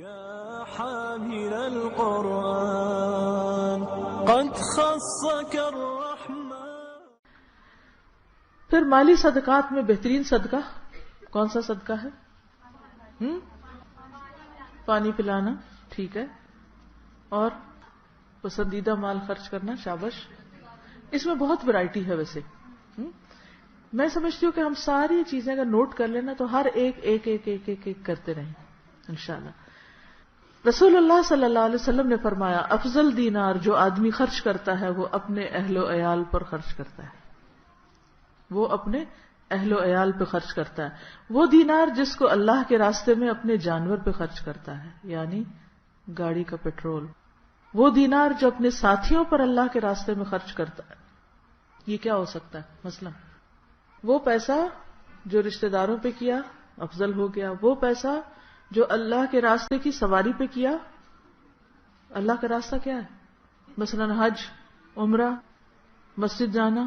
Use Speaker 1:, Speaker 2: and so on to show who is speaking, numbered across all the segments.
Speaker 1: يا حامل القرآن قد خصك الرحمن.
Speaker 2: پھر مالی صدقات میں بہترین صدقہ کون سا صدقہ ہے؟ پانی پلانا، ٹھیک ہے. اور پسندیدہ مال خرچ کرنا، شابش. اس میں بہت ورائٹی ہے ویسے. میں سمجھتی ہوں کہ ہم ساری چیزیں اگر نوٹ کر لینا تو ہر ایک ایک ایک ایک ایک ایک کرتے رہیں انشاءاللہ. رسول اللہ صلی اللہ علیہ وسلم نے فرمایا افضل دینار جو آدمی خرچ کرتا ہے وہ اپنے اہل و عیال پر خرچ کرتا ہے. وہ اپنے اہل و عیال پہ خرچ کرتا ہے. وہ دینار جس کو اللہ کے راستے میں اپنے جانور پہ خرچ کرتا ہے، یعنی گاڑی کا پیٹرول. وہ دینار جو اپنے ساتھیوں پر اللہ کے راستے میں خرچ کرتا ہے. یہ کیا ہو سکتا ہے؟ مثلا وہ پیسہ جو رشتہ داروں پہ کیا افضل ہو گیا. وہ پیسہ جو اللہ کے راستے کی سواری پہ کیا. اللہ کا راستہ کیا ہے؟ مثلا حج، عمرہ، مسجد جانا،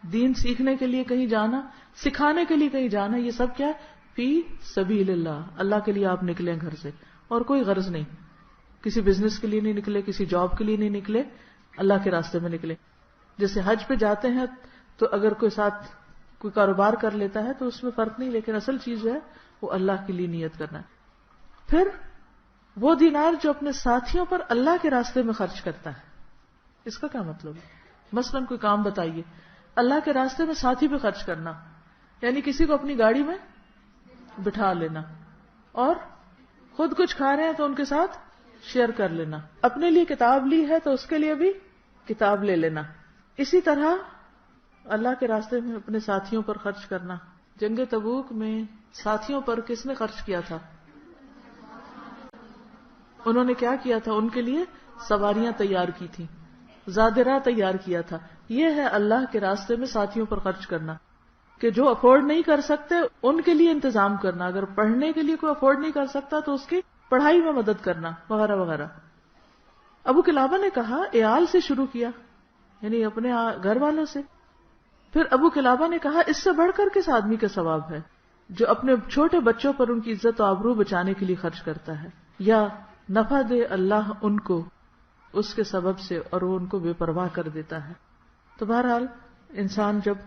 Speaker 2: دین سیکھنے کے لیے کہیں جانا، سکھانے کے لیے کہیں جانا. یہ سب کیا ہے؟ فی سبیل اللہ. اللہ کے لیے آپ نکلے گھر سے اور کوئی غرض نہیں، کسی بزنس کے لیے نہیں نکلے، کسی جاب کے لیے نہیں نکلے، اللہ کے راستے میں نکلے. جیسے حج پہ جاتے ہیں تو اگر کوئی ساتھ کوئی کاروبار کر لیتا ہے تو اس میں فرق نہیں، لیکن اصل چیز جو ہے وہ اللہ کے لیے نیت کرنا ہے. پھر وہ دینار جو اپنے ساتھیوں پر اللہ کے راستے میں خرچ کرتا ہے. اس کا کیا مطلب ہے؟ مثلا کوئی کام بتائیے، اللہ کے راستے میں ساتھی پہ خرچ کرنا، یعنی کسی کو اپنی گاڑی میں بٹھا لینا اور خود کچھ کھا رہے ہیں تو ان کے ساتھ شیئر کر لینا. اپنے لیے کتاب لی ہے تو اس کے لیے بھی کتاب لے لینا. اسی طرح اللہ کے راستے میں اپنے ساتھیوں پر خرچ کرنا. جنگ تبوک میں ساتھیوں پر کس نے خرچ کیا تھا؟ انہوں نے کیا کیا تھا؟ ان کے لیے سواریاں تیار کی تھی، زادرہ تیار کیا تھا. یہ ہے اللہ کے راستے میں ساتھیوں پر خرچ کرنا کہ جو افورڈ نہیں کر سکتے ان کے لیے انتظام کرنا. اگر پڑھنے کے لیے کوئی افورڈ نہیں کر سکتا تو اس کی پڑھائی میں مدد کرنا وغیرہ وغیرہ. ابو قلابہ نے کہا عیال سے شروع کیا، یعنی اپنے گھر والوں سے. پھر ابو قلابہ نے کہا اس سے بڑھ کر کس آدمی کا ثواب ہے جو اپنے چھوٹے بچوں پر ان کی عزت و آبرو بچانے کے لیے خرچ کرتا ہے، یا نفع دے اللہ ان کو اس کے سبب سے اور وہ ان کو بے پرواہ کر دیتا ہے. تو بہرحال انسان جب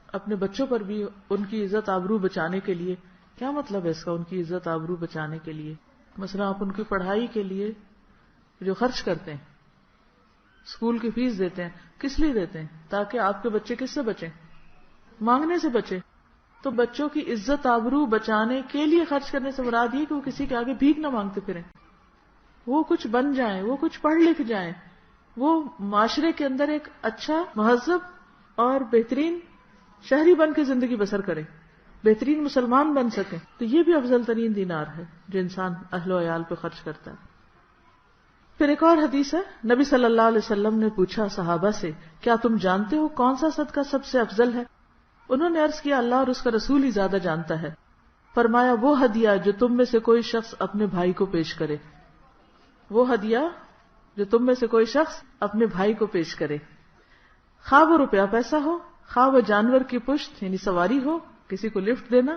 Speaker 2: اپنے بچوں پر بھی ان کی عزت آبرو بچانے کے لیے، کیا مطلب ہے اس کا؟ ان کی عزت آبرو بچانے کے لیے مثلا آپ ان کی پڑھائی کے لیے جو خرچ کرتے ہیں، اسکول کی فیس دیتے ہیں، کس لیے دیتے ہیں؟ تاکہ آپ کے بچے کس سے بچیں؟ مانگنے سے بچیں. تو بچوں کی عزت آبرو بچانے کے لیے خرچ کرنے سے مراد یہ کہ وہ کسی کے آگے بھیک نہ مانگتے پھریں، وہ کچھ بن جائیں، وہ کچھ پڑھ لکھ جائیں، وہ معاشرے کے اندر ایک اچھا مہذب اور بہترین شہری بن کے زندگی بسر کریں، بہترین مسلمان بن سکیں. تو یہ بھی افضل ترین دینار ہے جو انسان اہل و عیال پہ خرچ کرتا ہے. پھر ایک اور حدیث ہے، نبی صلی اللہ علیہ وسلم نے پوچھا صحابہ سے کیا تم جانتے ہو کون سا صدقہ سب سے افضل ہے؟ انہوں نے عرض کیا اللہ اور اس کا رسول ہی زیادہ جانتا ہے. فرمایا وہ ہدیہ جو تم میں سے کوئی شخص اپنے بھائی کو پیش کرے. وہ ہدیہ جو تم میں سے کوئی شخص اپنے بھائی کو پیش کرے، خواہ وہ روپیہ پیسہ ہو، خواہ وہ جانور کی پشت یعنی سواری ہو، کسی کو لفٹ دینا،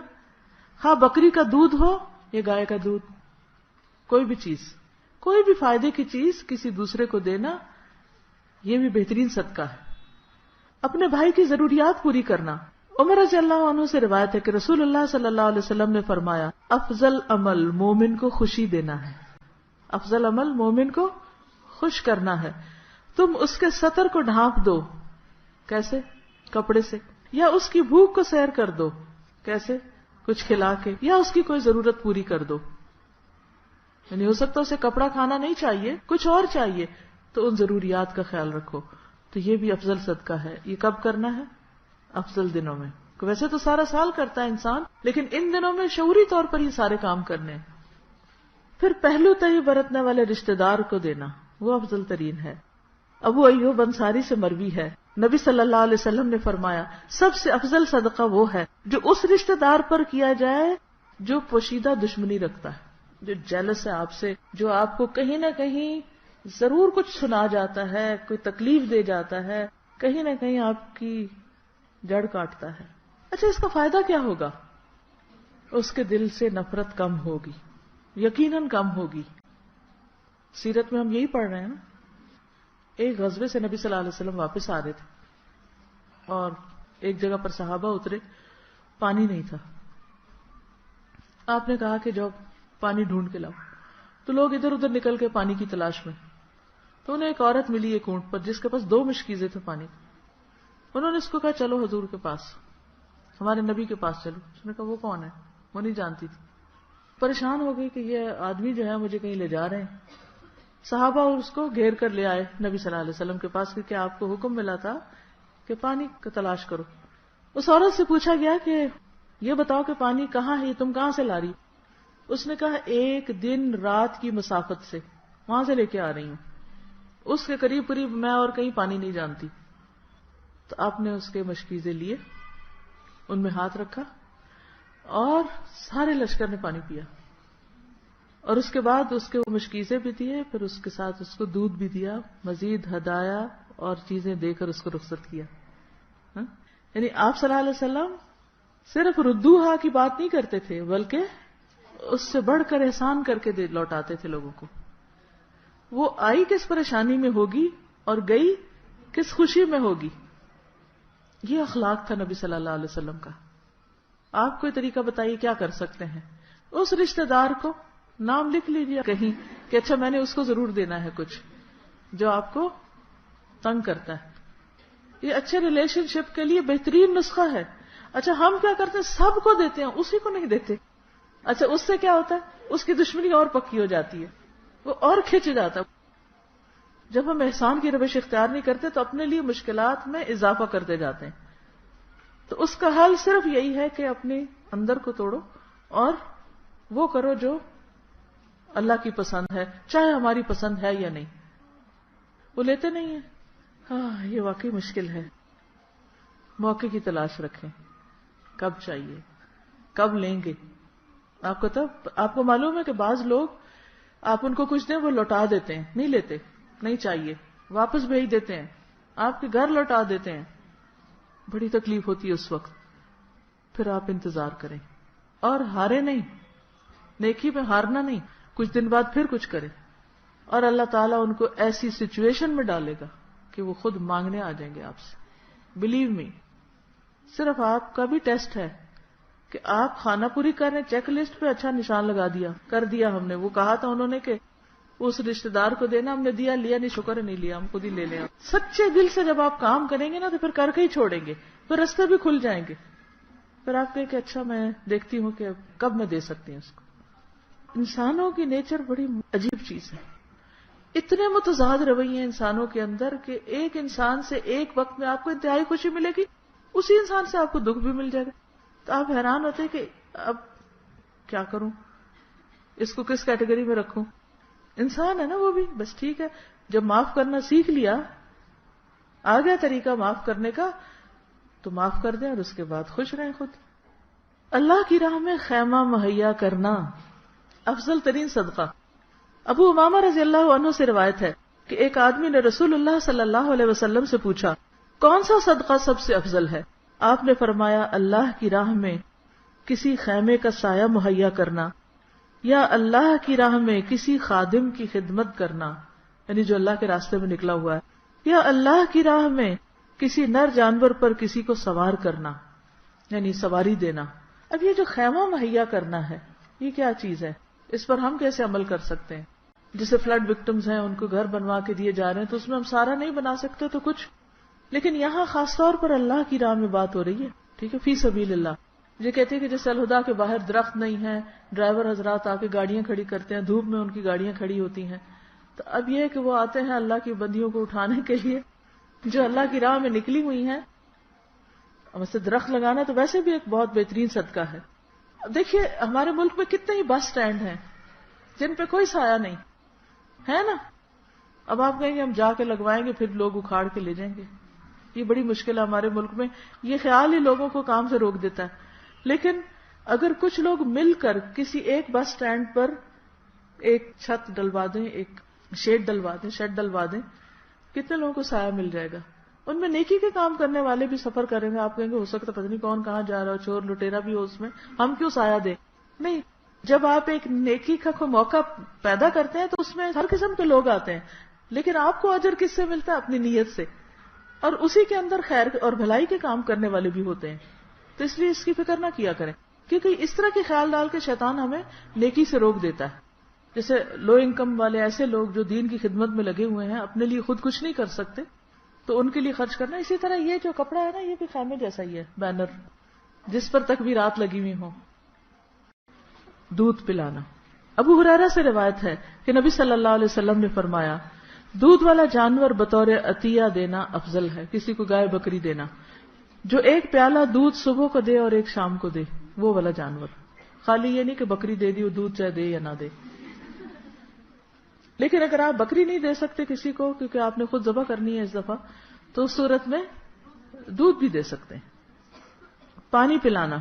Speaker 2: خواہ بکری کا دودھ ہو یا گائے کا دودھ، کوئی بھی چیز، کوئی بھی فائدے کی چیز کسی دوسرے کو دینا، یہ بھی بہترین صدقہ ہے. اپنے بھائی کی ضروریات پوری کرنا. عمر رضی اللہ عنہ سے روایت ہے کہ رسول اللہ صلی اللہ علیہ وسلم نے فرمایا افضل عمل مومن کو خوشی دینا ہے. افضل عمل مومن کو خوش کرنا ہے. تم اس کے سطر کو ڈھانپ دو. کیسے؟ کپڑے سے. یا اس کی بھوک کو سیر کر دو. کیسے؟ کچھ کھلا کے. یا اس کی کوئی ضرورت پوری کر دو. یعنی ہو سکتا اسے کپڑا کھانا نہیں چاہیے، کچھ اور چاہیے، تو ان ضروریات کا خیال رکھو. تو یہ بھی افضل صدقہ ہے. یہ کب کرنا ہے؟ افضل دنوں میں. ویسے تو سارا سال کرتا ہے انسان، لیکن ان دنوں میں شعوری طور پر یہ سارے کام کرنے. پھر پہلو تہی برتنے والے رشتہ دار کو دینا، وہ افضل ترین ہے. ابو ایوب انصاری سے مروی ہے نبی صلی اللہ علیہ وسلم نے فرمایا سب سے افضل صدقہ وہ ہے جو اس رشتہ دار پر کیا جائے جو پوشیدہ دشمنی رکھتا ہے، جو جیلس ہے آپ سے، جو آپ کو کہیں نہ کہیں ضرور کچھ سنا جاتا ہے، کوئی تکلیف دے جاتا ہے، کہیں نہ کہیں آپ کی جڑ کاٹتا ہے. اچھا اس کا فائدہ کیا ہوگا؟ اس کے دل سے نفرت کم ہوگی، یقیناً کم ہوگی. سیرت میں ہم یہی پڑھ رہے ہیں نا. ایک غزوے سے نبی صلی اللہ علیہ وسلم واپس آ رہے تھے اور ایک جگہ پر صحابہ اترے, پانی نہیں تھا. آپ نے کہا کہ جاؤ پانی ڈھونڈ کے لاؤ. تو لوگ ادھر ادھر نکل کے پانی کی تلاش میں. تو انہیں ایک عورت ملی ایک اونٹ پر جس کے پاس 2 مشکیزیں تھے پانی. انہوں نے اس کو کہا چلو حضور کے پاس, ہمارے نبی کے پاس چلو. اس نے کہا وہ کون ہے, وہ نہیں جانتی تھی. پریشان ہو گئی کہ یہ آدمی جو ہے مجھے کہیں لے جا رہے ہیں. صحابہ اس کو گھیر کر لے آئے نبی صلی اللہ علیہ وسلم کے پاس کہ آپ کو حکم ملا تھا کہ پانی کا تلاش کرو. اس عورت سے پوچھا گیا کہ یہ بتاؤ کہ پانی کہاں ہے, تم کہاں سے لا رہی؟ اس نے کہا 1 دن رات کی مسافت سے وہاں سے لے کے آ رہی ہوں. اس کے قریب قریب میں اور کہیں پانی نہیں جانتی. تو آپ نے اس کے مشکیزیں لیے, ان میں ہاتھ رکھا اور سارے لشکر نے پانی پیا. اور اس کے بعد اس کے وہ مشکیزیں بھی دیے, پھر اس کے ساتھ اس کو دودھ بھی دیا, مزید ہدایا اور چیزیں دے کر اس کو رخصت کیا. یعنی آپ صلی اللہ علیہ وسلم صرف ردوہا کی بات نہیں کرتے تھے بلکہ اس سے بڑھ کر احسان کر کے لوٹاتے تھے لوگوں کو. وہ آئی کس پریشانی میں ہوگی اور گئی کس خوشی میں ہوگی. یہ اخلاق تھا نبی صلی اللہ علیہ وسلم کا. آپ کوئی طریقہ بتائیے کیا کر سکتے ہیں. اس رشتہ دار کو نام لکھ لیجیے کہیں کہ اچھا میں نے اس کو ضرور دینا ہے کچھ جو آپ کو تنگ کرتا ہے. یہ اچھے ریلیشن شپ کے لیے بہترین نسخہ ہے. اچھا ہم کیا کرتے ہیں, سب کو دیتے ہیں, اسی کو نہیں دیتے. اچھا اس سے کیا ہوتا ہے, اس کی دشمنی اور پکی ہو جاتی ہے, وہ اور کھنچ جاتا ہے. جب ہم احسان کی روش اختیار نہیں کرتے تو اپنے لیے مشکلات میں اضافہ کرتے جاتے ہیں. تو اس کا حل صرف یہی ہے کہ اپنے اندر کو توڑو اور وہ کرو جو اللہ کی پسند ہے, چاہے ہماری پسند ہے یا نہیں. وہ لیتے نہیں ہیں. ہاں یہ واقعی مشکل ہے. موقع کی تلاش رکھیں, کب چاہیے, کب لیں گے. آپ کو معلوم ہے کہ بعض لوگ آپ ان کو کچھ دیں وہ لوٹا دیتے ہیں, نہیں لیتے, نہیں چاہیے, واپس بھیج دیتے ہیں, آپ کے گھر لوٹا دیتے ہیں. بڑی تکلیف ہوتی ہے اس وقت. پھر آپ انتظار کریں اور ہارے نہیں. نیکی میں ہارنا نہیں, کچھ دن بعد پھر کچھ کریں اور اللہ تعالیٰ ان کو ایسی سچویشن میں ڈالے گا کہ وہ خود مانگنے آ جائیں گے آپ سے. Believe me. صرف آپ کا بھی ٹیسٹ ہے کہ آپ خانہ پوری کر رہے, چیک لسٹ پہ اچھا نشان لگا دیا, کر دیا ہم نے. وہ کہا تھا انہوں نے کہ اس رشتہ دار کو دینا, ہم نے دیا, لیا نہیں, شکر نہیں لیا, ہم خود ہی لے لیں. سچے دل سے جب آپ کام کریں گے نا تو پھر کر کے ہی چھوڑیں گے, پھر راستے بھی کھل جائیں گے. پھر آپ کہیں کہ اچھا میں دیکھتی ہوں کہ کب میں دے سکتی ہوں اس کو. انسانوں کی نیچر بڑی عجیب چیز ہے. اتنے متضاد رویے انسانوں کے اندر کہ ایک انسان سے ایک وقت میں آپ کو انتہائی خوشی ملے گی, اسی انسان سے آپ کو دکھ بھی مل جائے گا. تو آپ حیران ہوتے کہ اب کیا کروں, اس کو کس کیٹیگری میں رکھوں. انسان ہے نا وہ بھی, بس ٹھیک ہے. جب معاف کرنا سیکھ لیا, آ گیا طریقہ معاف کرنے کا, تو معاف کر دیں اور اس کے بعد خوش رہیں خود. اللہ کی راہ میں خیمہ مہیا کرنا افضل ترین صدقہ. ابو امامہ رضی اللہ عنہ سے روایت ہے کہ ایک آدمی نے رسول اللہ صلی اللہ علیہ وسلم سے پوچھا کون سا صدقہ سب سے افضل ہے؟ آپ نے فرمایا اللہ کی راہ میں کسی خیمے کا سایہ مہیا کرنا, یا اللہ کی راہ میں کسی خادم کی خدمت کرنا, یعنی جو اللہ کے راستے میں نکلا ہوا ہے, یا اللہ کی راہ میں کسی نر جانور پر کسی کو سوار کرنا, یعنی سواری دینا. اب یہ جو خیمہ مہیا کرنا ہے یہ کیا چیز ہے؟ اس پر ہم کیسے عمل کر سکتے ہیں؟ جسے فلڈ وکٹمز ہیں ان کو گھر بنوا کے دیے جا رہے ہیں, تو اس میں ہم سارا نہیں بنا سکتے تو کچھ, لیکن یہاں خاص طور پر اللہ کی راہ میں بات ہو رہی ہے. ٹھیک ہے, فی سبیل اللہ. یہ کہتے ہیں کہ جیسے الہدا کے باہر درخت نہیں ہے, ڈرائیور حضرات آ کے گاڑیاں کھڑی کرتے ہیں, دھوپ میں ان کی گاڑیاں کھڑی ہوتی ہیں. تو اب یہ کہ وہ آتے ہیں اللہ کی بندیوں کو اٹھانے کے لیے جو اللہ کی راہ میں نکلی ہوئی ہیں. ویسے درخت لگانا تو ویسے بھی ایک بہت بہترین صدقہ ہے. اب دیکھیے ہمارے ملک میں کتنے ہی بس سٹینڈ ہیں جن پہ کوئی سایہ نہیں ہے نا. اب آپ کہیں گے ہم جا کے لگوائیں گے پھر لوگ اکھاڑ کے لے جائیں گے. یہ بڑی مشکل ہے ہمارے ملک میں. یہ خیال ہی لوگوں کو کام سے روک دیتا ہے. لیکن اگر کچھ لوگ مل کر کسی ایک بس سٹینڈ پر ایک چھت ڈلوا دیں, ایک شیڈ ڈلوا دیں, کتنے لوگوں کو سایہ مل جائے گا. ان میں نیکی کے کام کرنے والے بھی سفر کریں گے. آپ کہیں گے ہو سکتا پتہ نہیں کون کہاں جا رہا ہو, چور لٹیرا بھی ہو اس میں, ہم کیوں سایہ دیں. نہیں, جب آپ ایک نیکی کا کوئی موقع پیدا کرتے ہیں تو اس میں ہر قسم کے لوگ آتے ہیں، لیکن آپ کو اجر کس سے ملتا ہے؟ اپنی نیت سے، اور اسی کے اندر خیر اور بھلائی کے کام کرنے والے بھی ہوتے ہیں. تو اس لیے اس کی فکر نہ کیا کریں، کیونکہ اس طرح کے خیال ڈال کے شیطان ہمیں نیکی سے روک دیتا ہے. جیسے لو انکم والے ایسے لوگ جو دین کی خدمت میں لگے ہوئے ہیں، اپنے لیے خود کچھ نہیں کر سکتے، تو ان کے لیے خرچ کرنا. اسی طرح یہ جو کپڑا ہے نا، یہ بھی خیمے جیسا ہی ہے، بینر جس پر تکبیرات لگی ہوئی ہوں. دودھ پلانا. ابو ہریرہ سے روایت ہے کہ نبی صلی اللہ علیہ وسلم نے فرمایا، دودھ والا جانور بطور عطیہ دینا افضل ہے. کسی کو گائے بکری دینا، جو ایک پیالہ دودھ صبح کو دے اور ایک شام کو دے، وہ والا جانور. خالی یہ نہیں کہ بکری دے دی وہ دودھ چاہے دے یا نہ دے. لیکن اگر آپ بکری نہیں دے سکتے کسی کو کیونکہ آپ نے خود ذبح کرنی ہے اس دفعہ، تو اس صورت میں دودھ بھی دے سکتے ہیں. پانی پلانا.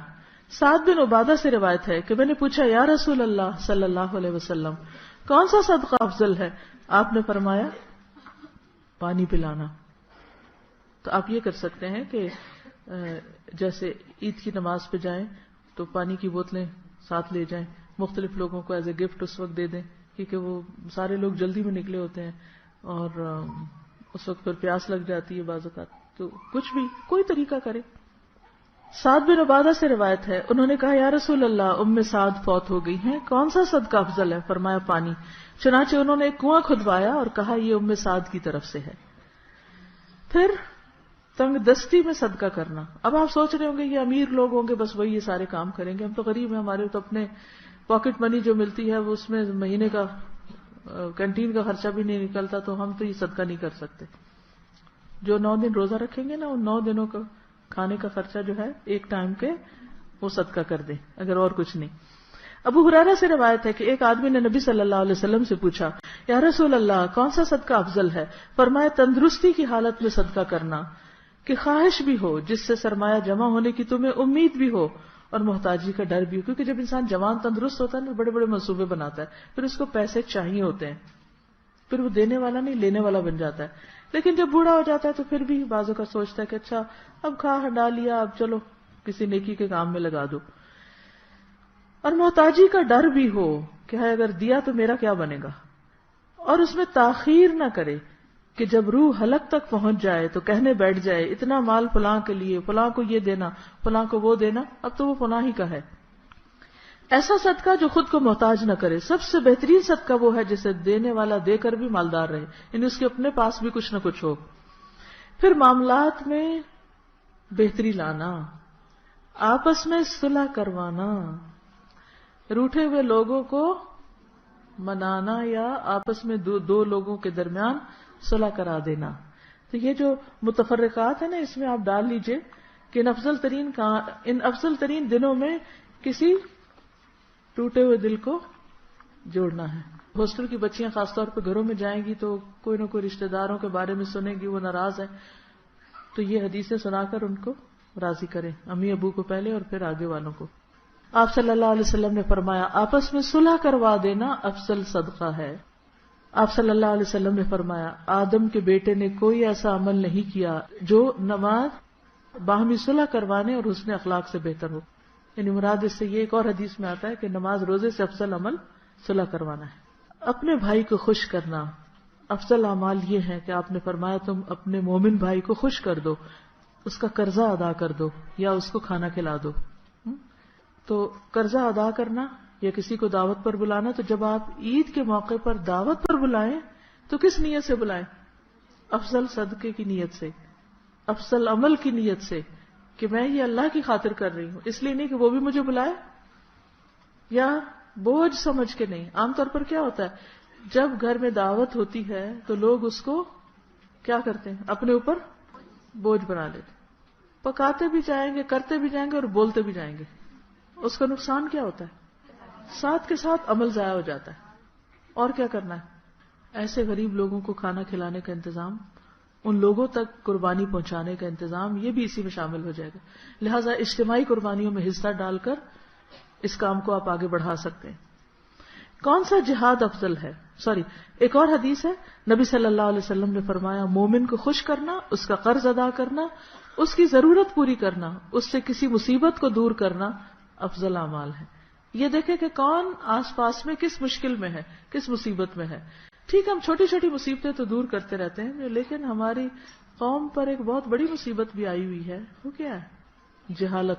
Speaker 2: سعد بن عبادہ سے روایت ہے کہ میں نے پوچھا، یا رسول اللہ صلی اللہ علیہ وسلم، کون سا صدقہ افضل ہے؟ آپ نے فرمایا پانی پلانا. تو آپ یہ کر سکتے ہیں کہ جیسے عید کی نماز پہ جائیں تو پانی کی بوتلیں ساتھ لے جائیں، مختلف لوگوں کو ایز اے گفٹ اس وقت دے دیں، کیونکہ وہ سارے لوگ جلدی میں نکلے ہوتے ہیں اور اس وقت پھر پیاس لگ جاتی ہے بعض اوقات. تو کچھ بھی کوئی طریقہ کرے. سعد بن عبادہ سے روایت ہے، انہوں نے کہا، یا رسول اللہ، ام سعد فوت ہو گئی ہیں، کون سا صدقہ افضل ہے؟ فرمایا پانی. چنانچہ انہوں نے ایک کنواں کھدوایا اور کہا یہ ام سعد کی طرف سے ہے. پھر تنگ دستی میں صدقہ کرنا. اب آپ سوچ رہے ہوں گے یہ امیر لوگ ہوں گے بس وہی یہ سارے کام کریں گے، ہم تو غریب ہیں، ہمارے تو اپنے پاکٹ منی جو ملتی ہے وہ اس میں مہینے کا کینٹین کا خرچہ بھی نہیں نکلتا، تو ہم تو یہ صدقہ نہیں کر سکتے. جو 9 دن روزہ رکھیں گے نا، ان 9 دنوں کا کھانے کا خرچہ جو ہے ایک ٹائم کے وہ صدقہ کر دیں اگر اور کچھ نہیں. ابو ہریرہ سے روایت ہے کہ ایک آدمی نے نبی صلی اللہ علیہ وسلم سے پوچھا، یا رسول اللہ، کون سا صدقہ افضل ہے؟ فرمایا تندرستی کی حالت میں صدقہ کرنا، کہ خواہش بھی ہو جس سے سرمایہ جمع ہونے کی تمہیں امید بھی ہو اور محتاجی کا ڈر بھی ہو. کیونکہ جب انسان جوان تندرست ہوتا ہے نا، بڑے بڑے منصوبے بناتا ہے، پھر اس کو پیسے چاہیے ہوتے ہیں، پھر وہ دینے والا نہیں لینے والا بن جاتا ہے. لیکن جب بوڑھا ہو جاتا ہے تو پھر بھی بعضوں کا سوچتا ہے کہ اچھا اب کھا ہنڈا لیا، اب چلو کسی نیکی کے کام میں لگا دو. اور محتاجی کا ڈر بھی ہو کہ اگر دیا تو میرا کیا بنے گا، اور اس میں تاخیر نہ کرے کہ جب روح حلق تک پہنچ جائے تو کہنے بیٹھ جائے اتنا مال فلاں کے لیے، فلاں کو یہ دینا، فلاں کو وہ دینا، اب تو وہ فلاں ہی کا ہے. ایسا صدقہ جو خود کو محتاج نہ کرے. سب سے بہترین صدقہ وہ ہے جسے دینے والا دے کر بھی مالدار رہے، یعنی اس کے اپنے پاس بھی کچھ نہ کچھ ہو. پھر معاملات میں بہتری لانا، آپس میں صلح کروانا، روٹھے ہوئے لوگوں کو منانا یا آپس میں دو لوگوں کے درمیان صلح کرا دینا. تو یہ جو متفرقات ہیں نا، اس میں آپ ڈال لیجئے کہ ان افضل ترین دنوں میں کسی ٹوٹے ہوئے دل کو جوڑنا ہے. ہاسٹل کی بچیاں خاص طور پہ گھروں میں جائیں گی تو کوئی نہ کوئی رشتہ داروں کے بارے میں سنیں گی وہ ناراض ہے، تو یہ حدیثیں سنا کر ان کو راضی کریں، امی ابو کو پہلے اور پھر آگے والوں کو. آپ صلی اللہ علیہ وسلم نے فرمایا آپس میں صلح کروا دینا افضل صدقہ ہے. آپ صلی اللہ علیہ وسلم نے فرمایا آدم کے بیٹے نے کوئی ایسا عمل نہیں کیا جو نماز باہمی صلح کروانے اور حسن اخلاق سے بہتر ہو. یعنی مراد اس سے یہ ایک اور حدیث میں آتا ہے کہ نماز روزے سے افضل عمل صلح کروانا ہے. اپنے بھائی کو خوش کرنا افضل اعمال یہ ہے کہ آپ نے فرمایا تم اپنے مومن بھائی کو خوش کر دو، اس کا قرضہ ادا کر دو یا اس کو کھانا کھلا دو. تو قرضہ ادا کرنا یا کسی کو دعوت پر بلانا، تو جب آپ عید کے موقع پر دعوت پر بلائیں تو کس نیت سے بلائیں؟ افضل صدقے کی نیت سے، افضل عمل کی نیت سے کہ میں یہ اللہ کی خاطر کر رہی ہوں، اس لیے نہیں کہ وہ بھی مجھے بلائے یا بوجھ سمجھ کے نہیں. عام طور پر کیا ہوتا ہے جب گھر میں دعوت ہوتی ہے تو لوگ اس کو کیا کرتے ہیں، اپنے اوپر بوجھ بنا لیتے، پکاتے بھی جائیں گے، کرتے بھی جائیں گے اور بولتے بھی جائیں گے. اس کا نقصان کیا ہوتا ہے؟ ساتھ کے ساتھ عمل ضائع ہو جاتا ہے. اور کیا کرنا ہے؟ ایسے غریب لوگوں کو کھانا کھلانے کا انتظام، ان لوگوں تک قربانی پہنچانے کا انتظام، یہ بھی اسی میں شامل ہو جائے گا. لہٰذا اجتماعی قربانیوں میں حصہ ڈال کر اس کام کو آپ آگے بڑھا سکتے ہیں. کون سا جہاد افضل ہے؟ ایک اور حدیث ہے، نبی صلی اللہ علیہ وسلم نے فرمایا مومن کو خوش کرنا، اس کا قرض ادا کرنا، اس کی ضرورت پوری کرنا، اس سے کسی مصیبت کو دور کرنا افضل اعمال ہے. یہ دیکھیں کہ کون آس پاس میں کس مشکل میں ہے، کس مصیبت میں ہے. ٹھیک ہم چھوٹی چھوٹی مصیبتیں تو دور کرتے رہتے ہیں، لیکن ہماری قوم پر ایک بہت بڑی مصیبت بھی آئی ہوئی ہے. وہ کیا ہے؟ جہالت